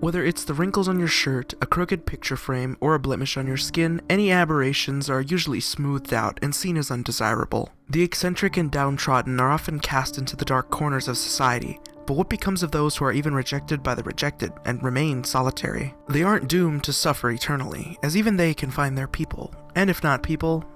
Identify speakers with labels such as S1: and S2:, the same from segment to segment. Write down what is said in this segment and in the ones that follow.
S1: Whether it's the wrinkles on your shirt, a crooked picture frame, or a blemish on your skin, any aberrations are usually smoothed out and seen as undesirable. The eccentric and downtrodden are often cast into the dark corners of society, but what becomes of those who are even rejected by the rejected and remain solitary? They aren't doomed to suffer eternally, as even they can find their people, and if not people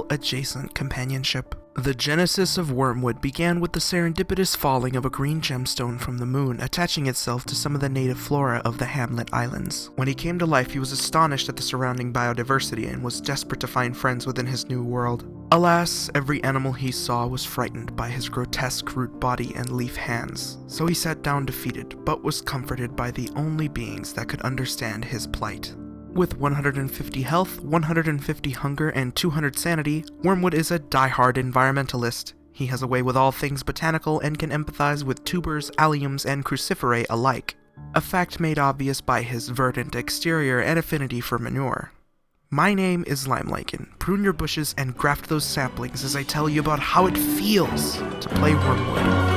S1: adjacent companionship. The genesis of Wormwood began with the serendipitous falling of a green gemstone from the moon, attaching itself to some of the native flora of the Hamlet Islands. When he came to life, he was astonished at the surrounding biodiversity and was desperate to find friends within his new world. Alas, every animal he saw was frightened by his grotesque root body and leaf hands, so he sat down defeated, but was comforted by the only beings that could understand his plight. With 150 health, 150 hunger, and 200 sanity, Wormwood is a die-hard environmentalist. He has a way with all things botanical and can empathize with tubers, alliums, and cruciferae alike, a fact made obvious by his verdant exterior and affinity for manure. My name is LimeLichen. Prune your bushes and graft those saplings as I tell you about how it feels to play Wormwood.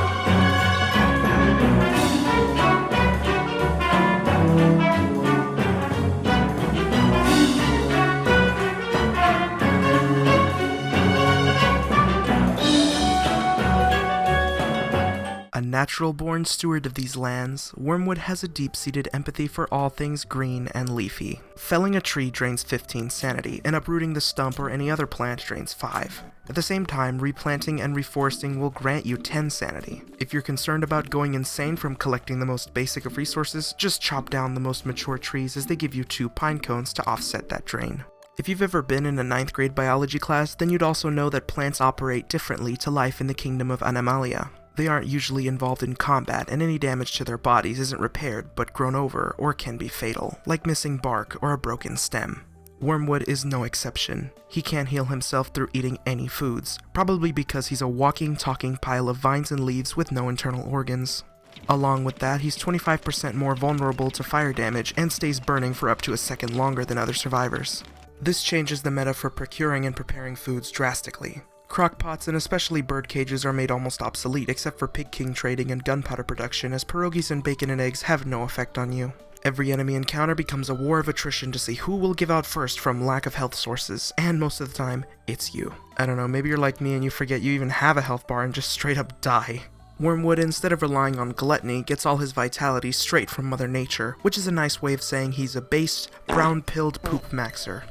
S1: A natural-born steward of these lands, Wormwood has a deep-seated empathy for all things green and leafy. Felling a tree drains 15 sanity, and uprooting the stump or any other plant drains 5. At the same time, replanting and reforesting will grant you 10 sanity. If you're concerned about going insane from collecting the most basic of resources, just chop down the most mature trees as they give you 2 pine cones to offset that drain. If you've ever been in a 9th grade biology class, then you'd also know that plants operate differently to life in the kingdom of Animalia. They aren't usually involved in combat, and any damage to their bodies isn't repaired but grown over or can be fatal, like missing bark or a broken stem. Wormwood is no exception. He can't heal himself through eating any foods, probably because he's a walking, talking pile of vines and leaves with no internal organs. Along with that, he's 25% more vulnerable to fire damage and stays burning for up to a second longer than other survivors. This changes the meta for procuring and preparing foods drastically. Crockpots and especially bird cages are made almost obsolete except for pig king trading and gunpowder production, as pierogies and bacon and eggs have no effect on you. Every enemy encounter becomes a war of attrition to see who will give out first from lack of health sources, and most of the time, it's you. I don't know, maybe you're like me and you forget you even have a health bar and just straight up die. Wormwood, instead of relying on gluttony, gets all his vitality straight from Mother Nature, which is a nice way of saying he's a based, brown-pilled poop maxer.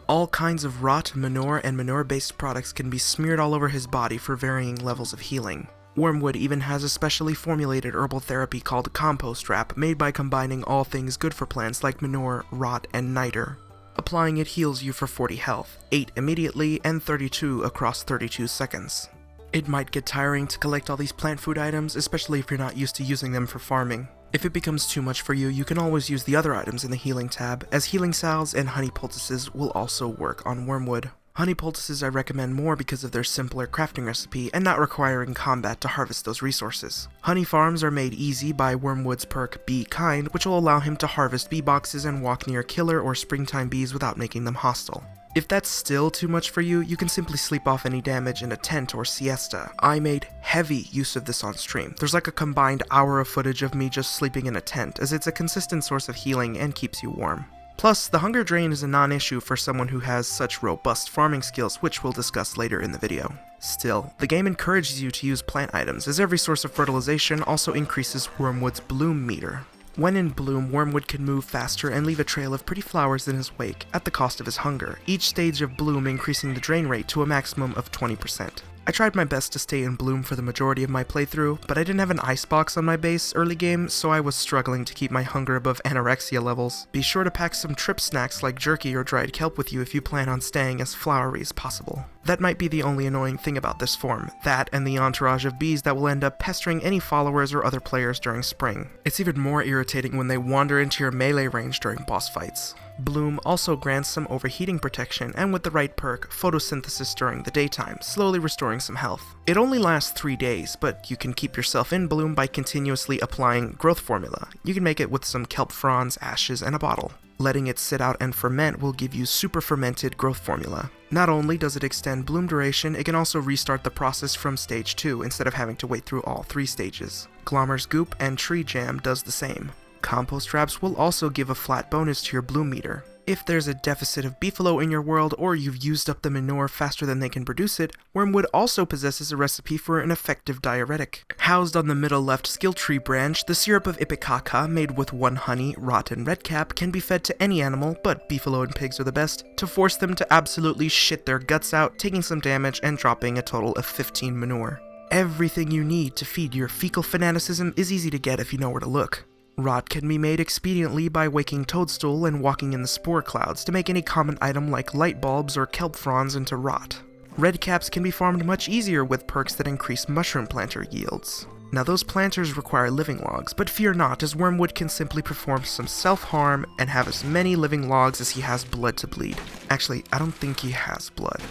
S1: All kinds of rot, manure, and manure-based products can be smeared all over his body for varying levels of healing. Wormwood even has a specially formulated herbal therapy called Compost Wrap, made by combining all things good for plants like manure, rot, and niter. Applying it heals you for 40 health, 8 immediately, and 32 across 32 seconds. It might get tiring to collect all these plant food items, especially if you're not used to using them for farming. If it becomes too much for you, you can always use the other items in the healing tab, as healing salves and honey poultices will also work on Wormwood. Honey poultices I recommend more because of their simpler crafting recipe and not requiring combat to harvest those resources. Honey farms are made easy by Wormwood's perk Be Kind, which will allow him to harvest bee boxes and walk near killer or springtime bees without making them hostile. If that's still too much for you, you can simply sleep off any damage in a tent or siesta. I made heavy use of this on stream. There's like a combined hour of footage of me just sleeping in a tent, as it's a consistent source of healing and keeps you warm. Plus, the hunger drain is a non-issue for someone who has such robust farming skills, which we'll discuss later in the video. Still, the game encourages you to use plant items, as every source of fertilization also increases Wormwood's bloom meter. When in bloom, Wormwood can move faster and leave a trail of pretty flowers in his wake, at the cost of his hunger, each stage of bloom increasing the drain rate to a maximum of 20%. I tried my best to stay in bloom for the majority of my playthrough, but I didn't have an icebox on my base early game, so I was struggling to keep my hunger above anorexia levels. Be sure to pack some trip snacks like jerky or dried kelp with you if you plan on staying as flowery as possible. That might be the only annoying thing about this form, that and the entourage of bees that will end up pestering any followers or other players during spring. It's even more irritating when they wander into your melee range during boss fights. Bloom also grants some overheating protection, and with the right perk, photosynthesis during the daytime, slowly restoring some health. It only lasts 3 days, but you can keep yourself in bloom by continuously applying growth formula. You can make it with some kelp fronds, ashes, and a bottle. Letting it sit out and ferment will give you super fermented growth formula. Not only does it extend bloom duration, it can also restart the process from stage 2 instead of having to wait through all 3 stages. Glommer's Goop and Tree Jam does the same. Compost wraps will also give a flat bonus to your bloom meter. If there's a deficit of beefalo in your world, or you've used up the manure faster than they can produce it, Wormwood also possesses a recipe for an effective diuretic. Housed on the middle left skill tree branch, the syrup of Ipecaca, made with 1 honey, rot, and redcap, can be fed to any animal, but beefalo and pigs are the best, to force them to absolutely shit their guts out, taking some damage and dropping a total of 15 manure. Everything you need to feed your fecal fanaticism is easy to get if you know where to look. Rot can be made expediently by waking Toadstool and walking in the spore clouds to make any common item like light bulbs or kelp fronds into rot. Red caps can be farmed much easier with perks that increase mushroom planter yields. Now those planters require living logs, but fear not, as Wormwood can simply perform some self-harm and have as many living logs as he has blood to bleed. Actually, I don't think he has blood.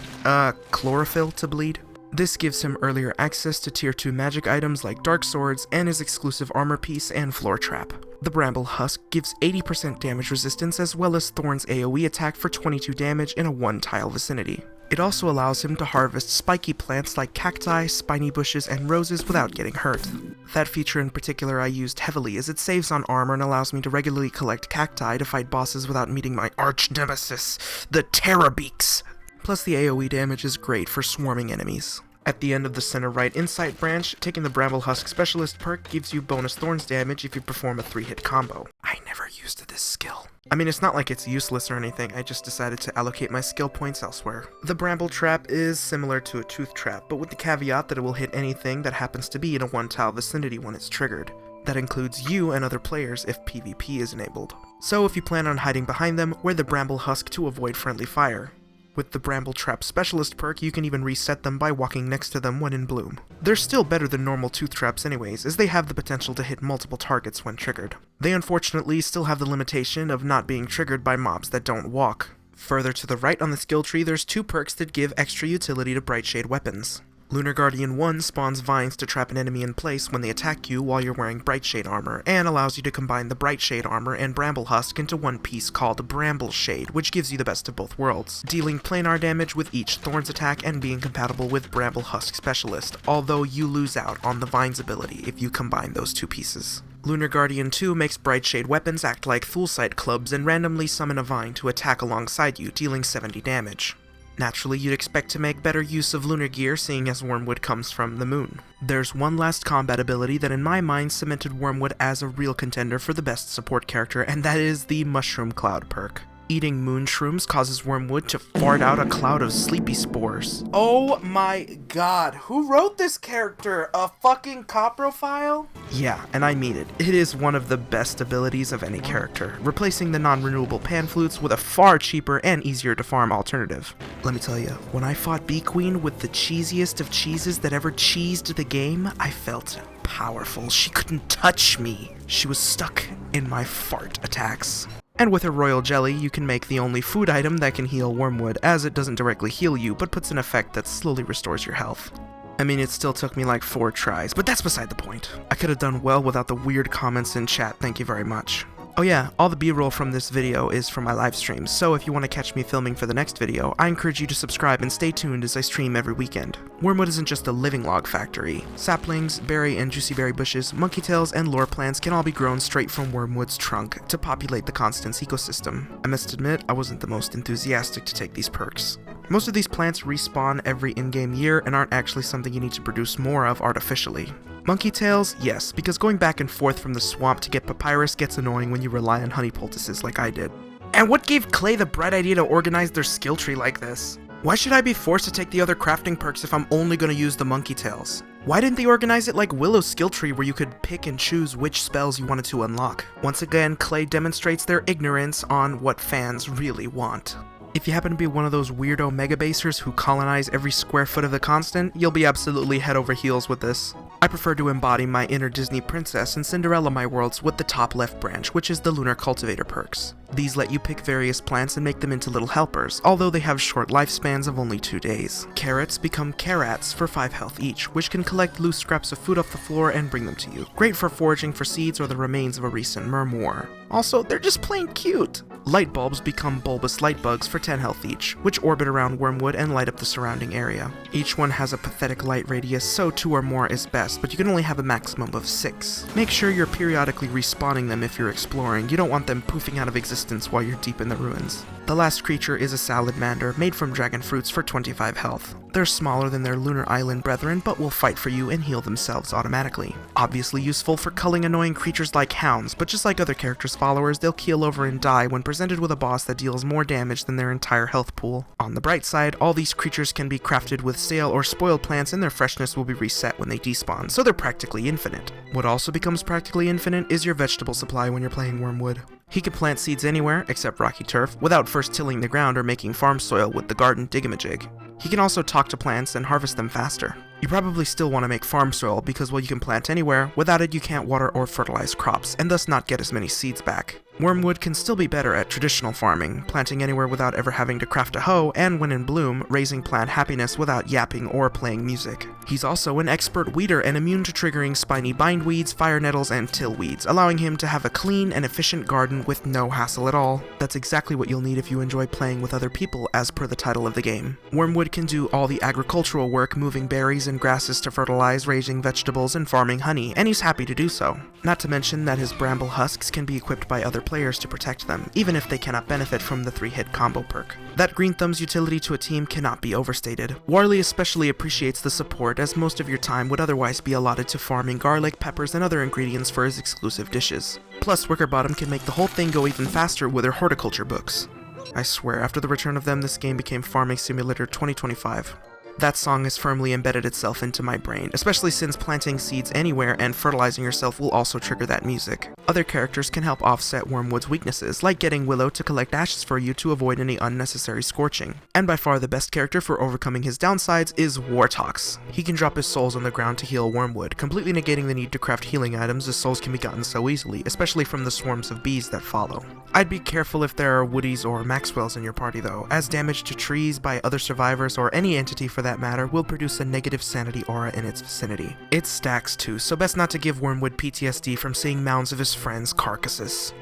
S1: Chlorophyll to bleed? This gives him earlier access to tier 2 magic items like dark swords and his exclusive armor piece and floor trap. The bramble husk gives 80% damage resistance as well as Thorn's AoE attack for 22 damage in a 1-tile vicinity. It also allows him to harvest spiky plants like cacti, spiny bushes, and roses without getting hurt. That feature in particular I used heavily as it saves on armor and allows me to regularly collect cacti to fight bosses without meeting my arch nemesis, the Terrorbeaks. Plus the AoE damage is great for swarming enemies. At the end of the center right insight branch, taking the Bramble Husk Specialist perk gives you bonus Thorns damage if you perform a 3-hit combo. I never used this skill. I mean, it's not like it's useless or anything, I just decided to allocate my skill points elsewhere. The Bramble Trap is similar to a Tooth Trap, but with the caveat that it will hit anything that happens to be in a 1-tile vicinity when it's triggered. That includes you and other players if PvP is enabled. So if you plan on hiding behind them, wear the Bramble Husk to avoid friendly fire. With the Bramble Trap Specialist perk, you can even reset them by walking next to them when in bloom. They're still better than normal tooth traps anyways, as they have the potential to hit multiple targets when triggered. They unfortunately still have the limitation of not being triggered by mobs that don't walk. Further to the right on the skill tree, there's 2 perks that give extra utility to Brightshade weapons. Lunar Guardian 1 spawns vines to trap an enemy in place when they attack you while you're wearing Brightshade armor, and allows you to combine the Brightshade armor and Bramble Husk into one piece called Bramble Shade, which gives you the best of both worlds, dealing planar damage with each Thorns attack and being compatible with Bramble Husk Specialist, although you lose out on the Vines ability if you combine those 2 pieces. Lunar Guardian 2 makes Brightshade weapons act like Thulsite clubs and randomly summon a vine to attack alongside you, dealing 70 damage. Naturally, you'd expect to make better use of lunar gear, seeing as Wormwood comes from the moon. There's one last combat ability that in my mind cemented Wormwood as a real contender for the best support character, and that is the Mushroom Cloud perk. Eating moon shrooms causes Wormwood to fart out a cloud of sleepy spores. Oh my god, who wrote this character? A fucking coprophile? Yeah, and I mean it. It is one of the best abilities of any character, replacing the non-renewable pan flutes with a far cheaper and easier to farm alternative. Let me tell you, when I fought Bee Queen with the cheesiest of cheeses that ever cheesed the game, I felt powerful. She couldn't touch me. She was stuck in my fart attacks. And with her royal jelly, you can make the only food item that can heal Wormwood, as it doesn't directly heal you, but puts an effect that slowly restores your health. I mean, it still took me like 4 tries, but that's beside the point. I could have done well without the weird comments in chat, thank you very much. Oh yeah, all the B-roll from this video is from my live streams, so if you want to catch me filming for the next video, I encourage you to subscribe and stay tuned as I stream every weekend. Wormwood isn't just a living log factory. Saplings, berry and juicy berry bushes, monkey tails, and lore plants can all be grown straight from Wormwood's trunk to populate the Constance ecosystem. I must admit, I wasn't the most enthusiastic to take these perks. Most of these plants respawn every in-game year and aren't actually something you need to produce more of artificially. Monkey tails, yes, because going back and forth from the swamp to get papyrus gets annoying when you rely on honey poultices like I did. And what gave Clay the bright idea to organize their skill tree like this? Why should I be forced to take the other crafting perks if I'm only going to use the monkey tails? Why didn't they organize it like Willow's skill tree where you could pick and choose which spells you wanted to unlock? Once again, Clay demonstrates their ignorance on what fans really want. If you happen to be one of those weirdo mega basers who colonize every square foot of the constant, you'll be absolutely head over heels with this. I prefer to embody my inner Disney princess and Cinderella my worlds with the top left branch, which is the Lunar Cultivator perks. These let you pick various plants and make them into little helpers, although they have short lifespans of only 2 days. Carrots become carats for 5 health each, which can collect loose scraps of food off the floor and bring them to you. Great for foraging for seeds or the remains of a recent murmur. Also, they're just plain cute. Light bulbs become bulbous light bugs for 10 health each, which orbit around Wormwood and light up the surrounding area. Each one has a pathetic light radius, so 2 or more is best, but you can only have a maximum of 6. Make sure you're periodically respawning them if you're exploring. You don't want them poofing out of existence while you're deep in the ruins. The last creature is a salamander made from dragon fruits for 25 health. They're smaller than their lunar island brethren, but will fight for you and heal themselves automatically. Obviously useful for culling annoying creatures like hounds, but just like other characters' followers, they'll keel over and die when presented with a boss that deals more damage than their entire health pool. On the bright side, all these creatures can be crafted with stale or spoiled plants, and their freshness will be reset when they despawn, so they're practically infinite. What also becomes practically infinite is your vegetable supply when you're playing Wormwood. He can plant seeds anywhere, except rocky turf, without first tilling the ground or making farm soil with the garden digamajig. He can also talk to plants and harvest them faster. You probably still want to make farm soil because while you can plant anywhere, without it you can't water or fertilize crops, and thus not get as many seeds back. Wormwood can still be better at traditional farming, planting anywhere without ever having to craft a hoe, and when in bloom, raising plant happiness without yapping or playing music. He's also an expert weeder and immune to triggering spiny bindweeds, fire nettles, and tillweeds, allowing him to have a clean and efficient garden with no hassle at all. That's exactly what you'll need if you enjoy playing with other people, as per the title of the game. Wormwood can do all the agricultural work, moving berries and grasses to fertilize, raising vegetables, and farming honey, and he's happy to do so. Not to mention that his bramble husks can be equipped by other players to protect them, even if they cannot benefit from the 3-hit combo perk. That Green Thumb's utility to a team cannot be overstated. Warley especially appreciates the support, as most of your time would otherwise be allotted to farming garlic, peppers, and other ingredients for his exclusive dishes. Plus, Wickerbottom can make the whole thing go even faster with her horticulture books. I swear, after the return of them, this game became Farming Simulator 2025. That song has firmly embedded itself into my brain, especially since planting seeds anywhere and fertilizing yourself will also trigger that music. Other characters can help offset Wormwood's weaknesses, like getting Willow to collect ashes for you to avoid any unnecessary scorching. And by far the best character for overcoming his downsides is Wartox. He can drop his souls on the ground to heal Wormwood, completely negating the need to craft healing items as souls can be gotten so easily, especially from the swarms of bees that follow. I'd be careful if there are Woodies or Maxwells in your party though, as damage to trees by other survivors or any entity for that matter will produce a negative sanity aura in its vicinity. It stacks too, so best not to give Wormwood PTSD from seeing mounds of his friends' carcasses.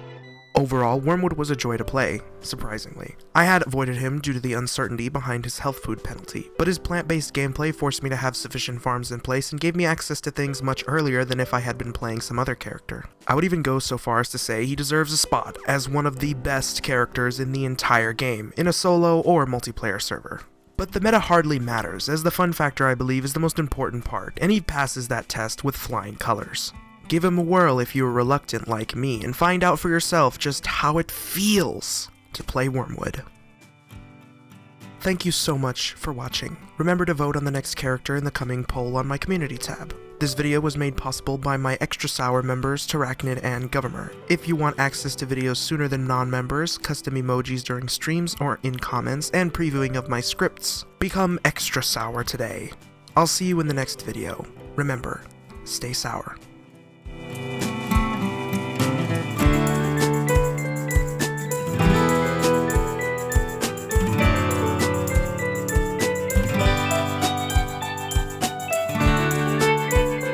S1: Overall, Wormwood was a joy to play, surprisingly. I had avoided him due to the uncertainty behind his health food penalty, but his plant-based gameplay forced me to have sufficient farms in place and gave me access to things much earlier than if I had been playing some other character. I would even go so far as to say he deserves a spot as one of the best characters in the entire game, in a solo or multiplayer server. But the meta hardly matters, as the fun factor I believe is the most important part, and he passes that test with flying colors. Give him a whirl if you are reluctant like me, and find out for yourself just how it feels to play Wormwood. Thank you so much for watching. Remember to vote on the next character in the coming poll on my community tab. This video was made possible by my Extra Sour members, Tarachnid and Governor. If you want access to videos sooner than non-members, custom emojis during streams or in comments, and previewing of my scripts, become Extra Sour today. I'll see you in the next video. Remember, stay sour.